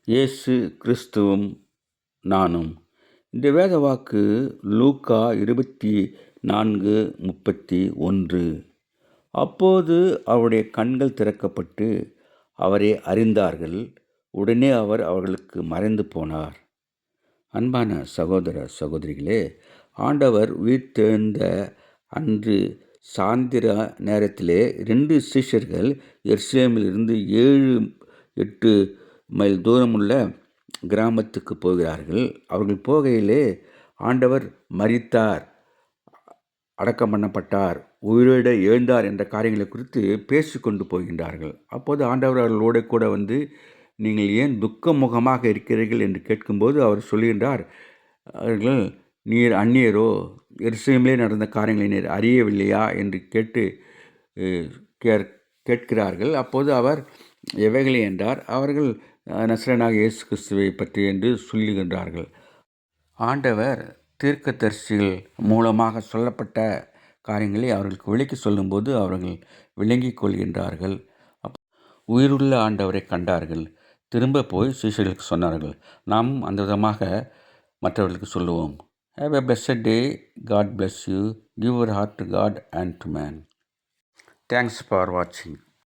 இயேசு கிறிஸ்துவும் நானும். இந்த வேத வாக்கு லூக்கா 24:31. அப்போது அவருடைய கண்கள் திறக்கப்பட்டு அவரை அறிந்தார்கள். உடனே அவர் அவர்களுக்கு மறைந்து போனார். அன்பான சகோதர சகோதரிகளே, ஆண்டவர் உயிர்த்தெழுந்த அன்று சாயந்திர நேரத்திலே 2 சீஷர்கள் எருசலேமிலிருந்து 7-8 மைல் தூரமுள்ள கிராமத்துக்கு போகிறார்கள். அவர்கள் போகையிலே ஆண்டவர் மரித்தார், அடக்கம் பண்ணப்பட்டார், உயிரோடு எழுந்தார் என்ற காரியங்களை குறித்து பேசிக்கொண்டு போகின்றார்கள். அப்போது ஆண்டவர் அவர்களோடு கூட வந்து, நீங்கள் ஏன் துக்கமுகமாக இருக்கிறீர்கள் என்று கேட்கும்போது அவர் சொல்கின்றார், அவர்கள் நீர் அந்நியரோ, எருசலேமிலே நடந்த காரியங்களை நீர் அறியவில்லையா என்று கேட்கிறார்கள். அப்போது அவர் எவைகளை என்றார். அவர்கள் நசரேயனாகிய இயேசு கிறிஸ்துவை பற்றி என்று சொல்லுகின்றார்கள். ஆண்டவர் தீர்க்கதரிசிகள் மூலமாக சொல்லப்பட்ட காரியங்களை அவர்களுக்கு விளக்கி சொல்லும்போது அவர்கள் விளங்கிக் கொள்கின்றார்கள். உயிருள்ள ஆண்டவரை கண்டார்கள். திரும்ப போய் சீஷர்களுக்கு சொன்னார்கள். நாம் அந்த விதமாக மற்றவர்களுக்கு சொல்லுவோம். Have a blessed day. God bless you. Give your heart to God and to man. Thanks for watching.